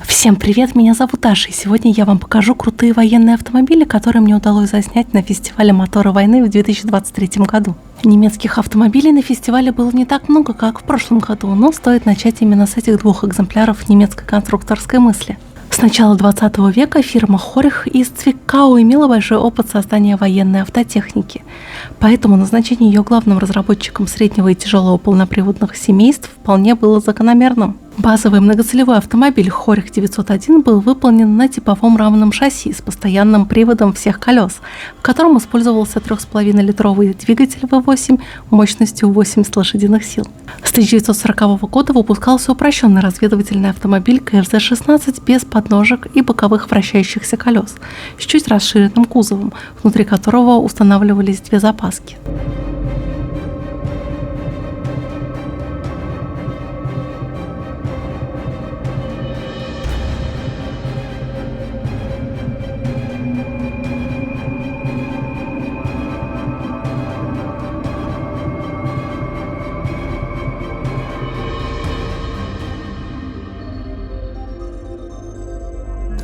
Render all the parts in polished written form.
Всем привет, меня зовут Аша, и сегодня я вам покажу крутые военные автомобили, которые мне удалось заснять на фестивале «Моторы войны» в 2023 году. Немецких автомобилей на фестивале было не так много, как в прошлом году, но стоит начать именно с этих двух экземпляров немецкой конструкторской мысли. С начала 20 века фирма Хорих из Цвикау имела большой опыт создания военной автотехники, поэтому назначение ее главным разработчиком среднего и тяжелого полноприводных семейств вполне было закономерным. Базовый многоцелевой автомобиль Хорих 901 был выполнен на типовом рамном шасси с постоянным приводом всех колес, в котором использовался 3,5-литровый двигатель V8 мощностью 80 лошадиных сил. С 1940 года выпускался упрощенный разведывательный автомобиль КФЗ-16 без подножек и боковых вращающихся колес, с чуть расширенным кузовом, внутри которого устанавливались две запаски.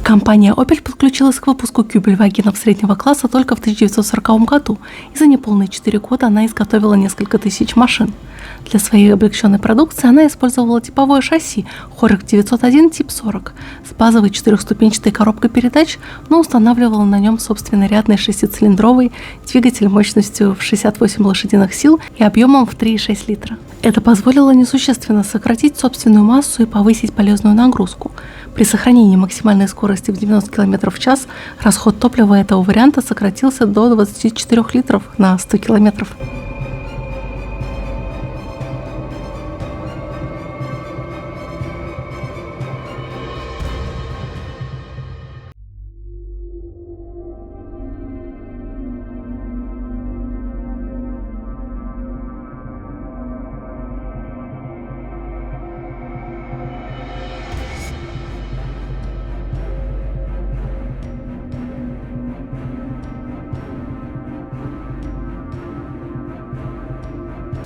Компания Opel подключилась к выпуску кюбельвагенов среднего класса только в 1940 году, и за неполные 4 года она изготовила несколько тысяч машин. Для своей облегченной продукции она использовала типовое шасси Хорих 901 тип 40 с базовой четырехступенчатой коробкой передач, но устанавливала на нем собственнорядный шестицилиндровый двигатель мощностью в 68 лошадиных сил и объемом в 3,6 литра. Это позволило несущественно сократить собственную массу и повысить полезную нагрузку. При сохранении максимальной скорости в 90 км в час расход топлива этого варианта сократился до 24 литров на 100 км.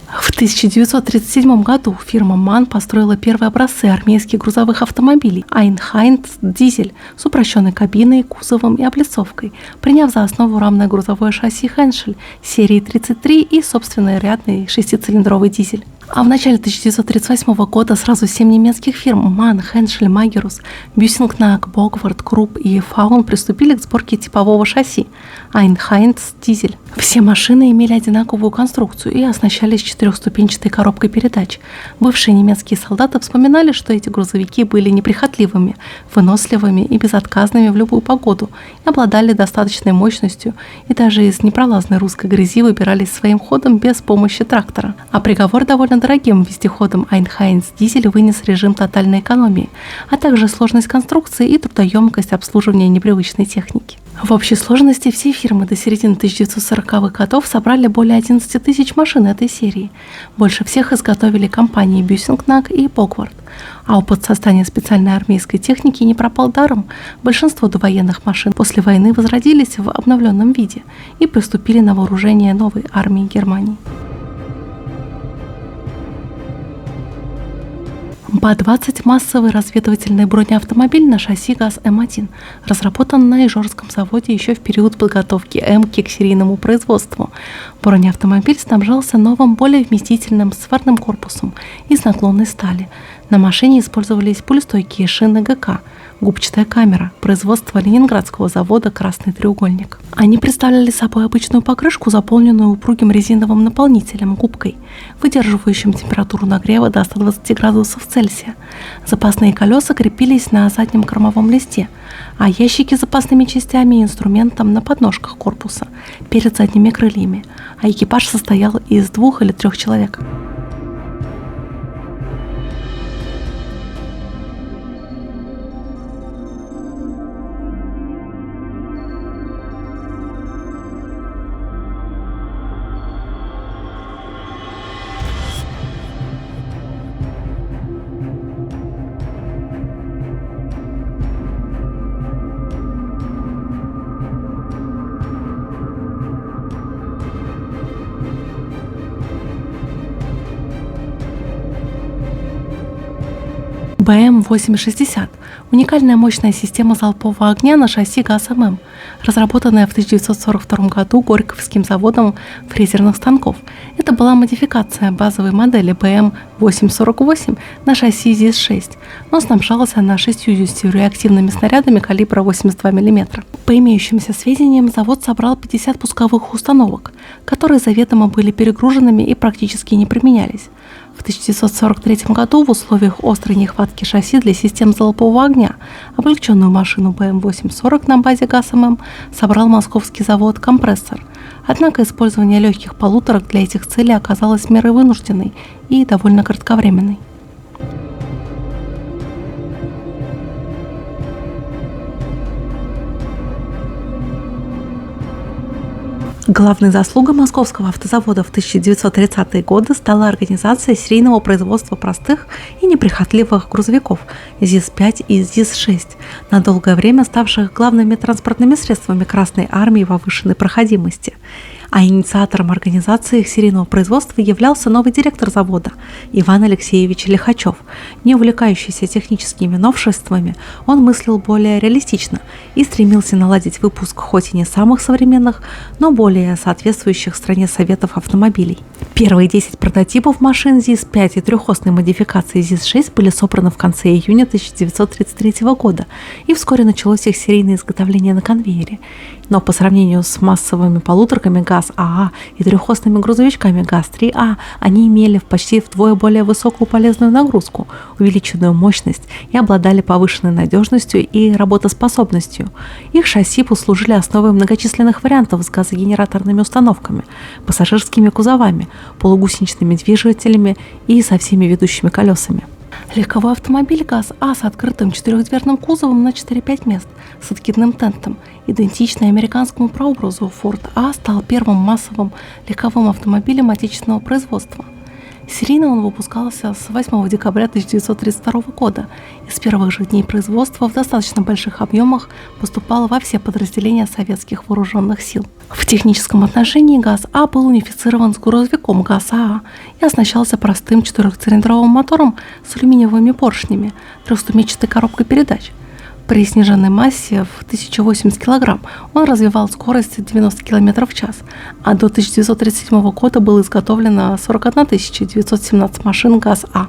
В 1937 году фирма MAN построила первые образцы армейских грузовых автомобилей Einheit Дизель с упрощенной кабиной, кузовом и облицовкой, приняв за основу рамное грузовое шасси Henschel серии 33 и собственный рядный шестицилиндровый дизель. А в начале 1938 года сразу 7 немецких фирм MAN, Henschel, Magirus, Büssing-Nack, Bogward, Krupp и Faun приступили к сборке типового шасси Einheit Дизель. Все машины имели одинаковую конструкцию и оснащались четырехступенчатой коробкой передач. Бывшие немецкие солдаты вспоминали, что эти грузовики были неприхотливыми, выносливыми и безотказными в любую погоду, и обладали достаточной мощностью, и даже из непролазной русской грязи выбирались своим ходом без помощи трактора. А приговор довольно дорогим вездеходом Einheit Дизель вынес режим тотальной экономии, а также сложность конструкции и трудоемкость обслуживания непривычной техники. В общей сложности все фирмы до середины 1940-х годов собрали более 11 тысяч машин этой серии. Больше всех изготовили компании Büssing-Nack и Bogward. А опыт создания специальной армейской техники не пропал даром. Большинство довоенных машин после войны возродились в обновленном виде и приступили на вооружение новой армии Германии. БА-20 – массовый разведывательный бронеавтомобиль на шасси ГАЗ-М1, разработан на Ижорском заводе еще в период подготовки М-ки к серийному производству. Бронеавтомобиль снабжался новым, более вместительным сварным корпусом из наклонной стали. На машине использовались пулестойкие шины ГК, губчатая камера, производство ленинградского завода «Красный треугольник». Они представляли собой обычную покрышку, заполненную упругим резиновым наполнителем, губкой, выдерживающим температуру нагрева до 120 градусов Цельсия. Запасные колеса крепились на заднем кормовом листе, а ящики с запасными частями и инструментом на подножках корпуса, перед задними крыльями, а экипаж состоял из 2 или 3 человек. БМ-860 – уникальная мощная система залпового огня на шасси ГАЗ-ММ, разработанная в 1942 году Горьковским заводом фрезерных станков. Это была модификация базовой модели БМ-848 на шасси ЗИС-6, но снабжалась она 60 реактивными снарядами калибра 82 мм. По имеющимся сведениям, завод собрал 50 пусковых установок, которые заведомо были перегруженными и практически не применялись. В 1943 году в условиях острой нехватки шасси для систем залпового огня облегченную машину БМ-840 на базе ГАЗ-ММ собрал московский завод «Компрессор». Однако использование легких полуторок для этих целей оказалось мерой вынужденной и довольно кратковременной. Главной заслугой Московского автозавода в 1930-е годы стала организация серийного производства простых и неприхотливых грузовиков ЗИС-5 и ЗИС-6, на долгое время ставших главными транспортными средствами Красной Армии повышенной проходимости. А инициатором организации их серийного производства являлся новый директор завода Иван Алексеевич Лихачев. Не увлекающийся техническими новшествами, он мыслил более реалистично и стремился наладить выпуск хоть и не самых современных, но более соответствующих стране советов автомобилей. Первые 10 прототипов машин ЗИС-5 и трехосной модификации ЗИС-6 были собраны в конце июня 1933 года, и вскоре началось их серийное изготовление на конвейере. Но по сравнению с массовыми полуторками ГАЗ-АА и трехосными грузовичками ГАЗ-3А они имели почти вдвое более высокую полезную нагрузку, увеличенную мощность и обладали повышенной надежностью и работоспособностью. Их шасси послужили основой многочисленных вариантов с газогенераторными установками, пассажирскими кузовами, полугусеничными двигателями и со всеми ведущими колесами. Легковой автомобиль ГАЗ-А с открытым четырехдверным кузовом на 4-5 мест с откидным тентом, идентичный американскому прообразу Ford А, стал первым массовым легковым автомобилем отечественного производства. Серийно он выпускался с 8 декабря 1932 года и с первых же дней производства в достаточно больших объемах поступал во все подразделения советских вооруженных сил. В техническом отношении ГАЗ-А был унифицирован с грузовиком ГАЗ-АА и оснащался простым четырехцилиндровым мотором с алюминиевыми поршнями, трехступенчатой коробкой передач. При сниженной массе в 1080 кг он развивал скорость 90 км в час, а до 1937 года было изготовлено 41 917 машин ГАЗ-А.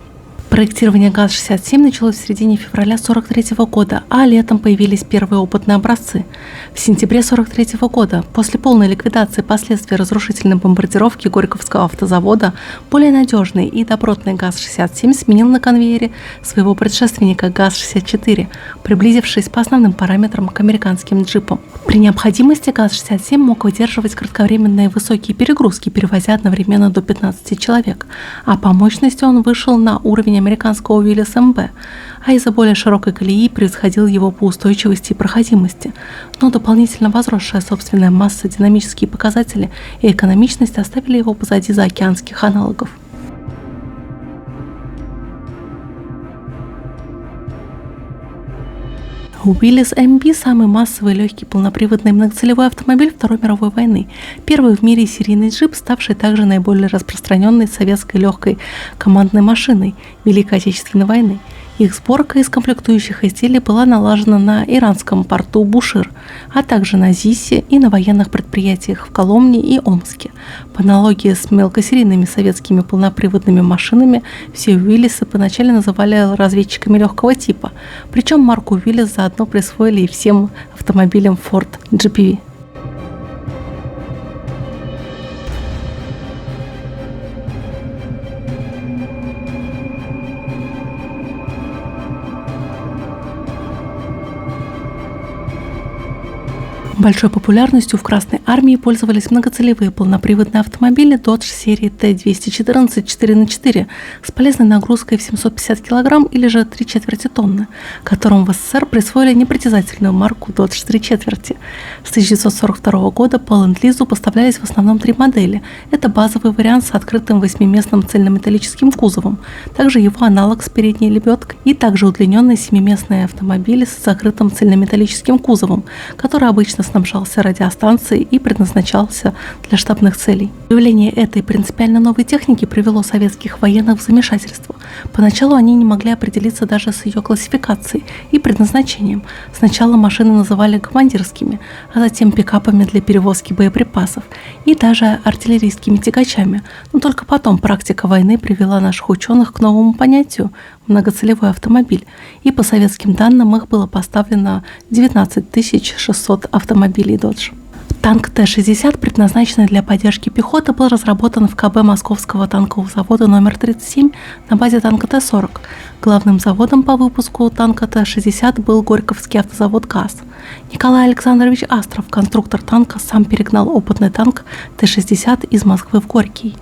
Проектирование ГАЗ-67 началось в середине февраля 1943 года, а летом появились первые опытные образцы. В сентябре 1943 года, после полной ликвидации последствий разрушительной бомбардировки Горьковского автозавода, более надежный и добротный ГАЗ-67 сменил на конвейере своего предшественника ГАЗ-64, приблизившись по основным параметрам к американским джипам. При необходимости ГАЗ-67 мог выдерживать кратковременные высокие перегрузки, перевозя одновременно до 15 человек, а по мощности он вышел на уровень американского Willys МБ, а из-за более широкой колеи превосходил его по устойчивости и проходимости. Но дополнительно возросшая собственная масса, динамические показатели и экономичность оставили его позади заокеанских аналогов. Willys MB – самый массовый легкий полноприводный многоцелевой автомобиль Второй мировой войны, первый в мире серийный джип, ставший также наиболее распространенной советской легкой командной машиной Великой Отечественной войны. Их сборка из комплектующих изделий была налажена на иранском порту Бушир, а также на ЗИСе и на военных предприятиях в Коломне и Омске. По аналогии с мелкосерийными советскими полноприводными машинами, все Willys поначалу называли разведчиками легкого типа, причем марку Willys заодно присвоили и всем автомобилям Ford GPV. Большой популярностью в Красной Армии пользовались многоцелевые полноприводные автомобили Dodge серии Т-214 4х4 с полезной нагрузкой в 750 кг или же 3/4 тонны, которым в СССР присвоили непритязательную марку Dodge 3/4. С 1942 года по ленд-лизу поставлялись в основном 3 модели. Это базовый вариант с открытым 8-местным цельнометаллическим кузовом, также его аналог с передней лебедкой и также удлиненный 7-местный автомобиль с закрытым цельнометаллическим кузовом, который обычно снабжался радиостанцией и предназначался для штабных целей. Появление этой принципиально новой техники привело советских военных в замешательство, Поначалу они не могли определиться даже с ее классификацией и предназначением. Сначала машины называли командирскими, а затем пикапами для перевозки боеприпасов и даже артиллерийскими тягачами. Но только потом практика войны привела наших ученых к новому понятию – многоцелевой автомобиль, и по советским данным их было поставлено 19 600 автомобилей Dodge. Танк Т-60, предназначенный для поддержки пехоты, был разработан в КБ Московского танкового завода номер 37 на базе танка Т-40. Главным заводом по выпуску танка Т-60 был Горьковский автозавод ГАЗ. Николай Александрович Астров, конструктор танка, сам перегнал опытный танк Т-60 из Москвы в Горький.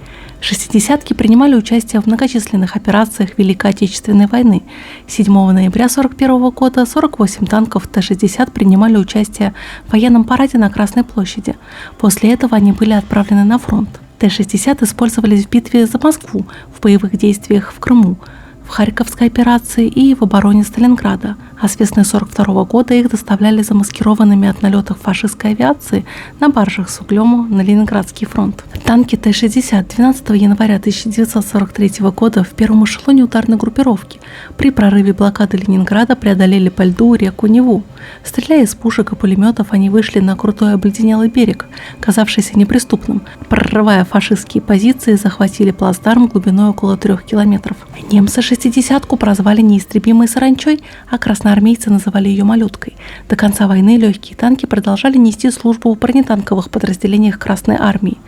Шестидесятки принимали участие в многочисленных операциях Великой Отечественной войны. 7 ноября 1941 года 48 танков Т-60 принимали участие в военном параде на Красной площади. После этого они были отправлены на фронт. Т-60 использовались в битве за Москву, в боевых действиях в Крыму, в Харьковской операции и в обороне Сталинграда, а с весны 1942 года их доставляли замаскированными от налетов фашистской авиации на баржах с углем на Ленинградский фронт. Танки Т-60 12 января 1943 года в первом эшелоне ударной группировки при прорыве блокады Ленинграда преодолели по льду реку Неву. Стреляя из пушек и пулеметов, они вышли на крутой обледенелый берег, казавшийся неприступным. Прорывая фашистские позиции, захватили плацдарм глубиной около 3 километров. Немцы шестидесятку прозвали неистребимой саранчой, а красноармейцы называли ее малюткой. До конца войны легкие танки продолжали нести службу в бронетанковых подразделениях Красной армии.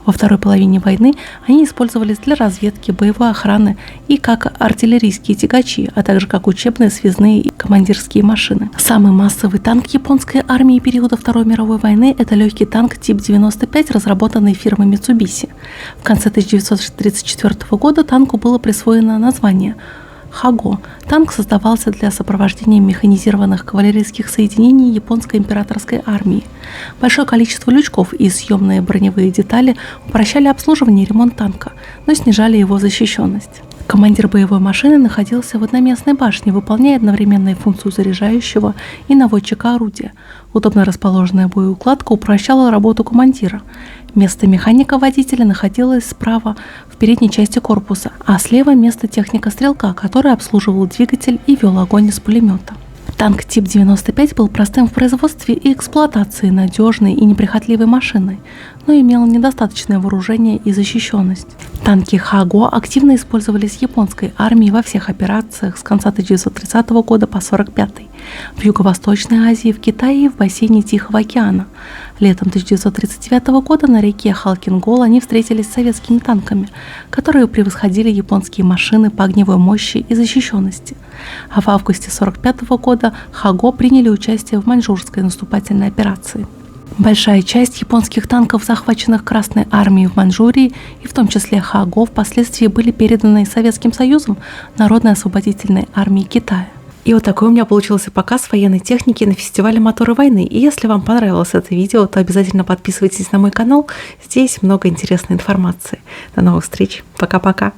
Во второй половине войны они использовались для разведки, боевой охраны и как артиллерийские тягачи, а также как учебные, связные и командирские машины. Самый массовый танк японской армии периода Второй мировой войны – это легкий танк тип 95, разработанный фирмой Mitsubishi. В конце 1934 года танку было присвоено название Хаго. Танк создавался для сопровождения механизированных кавалерийских соединений японской императорской армии. Большое количество лючков и съемные броневые детали упрощали обслуживание и ремонт танка, но снижали его защищенность. Командир боевой машины находился в одноместной башне, выполняя одновременно и функцию заряжающего и наводчика орудия. Удобно расположенная боеукладка упрощала работу командира. Место механика-водителя находилось справа в передней части корпуса, а слева место техника-стрелка, который обслуживал двигатель и вел огонь из пулемета. Танк тип 95 был простым в производстве и эксплуатации, надежной и неприхотливой машиной, но имел недостаточное вооружение и защищенность. Танки Хаго активно использовались японской армией во всех операциях с конца 1930 года по 1945 в Юго-Восточной Азии, в Китае и в бассейне Тихого океана. Летом 1939 года на реке Халкин-Гол они встретились с советскими танками, которые превосходили японские машины по огневой мощи и защищенности. А в августе 1945 года Хаго приняли участие в маньчжурской наступательной операции. Большая часть японских танков, захваченных Красной армией в Маньчжурии, и в том числе Хаго, впоследствии были переданы Советским Союзом Народной освободительной армии Китая. И вот такой у меня получился показ военной техники на фестивале «Моторы войны». И если вам понравилось это видео, то обязательно подписывайтесь на мой канал. Здесь много интересной информации. До новых встреч. Пока-пока.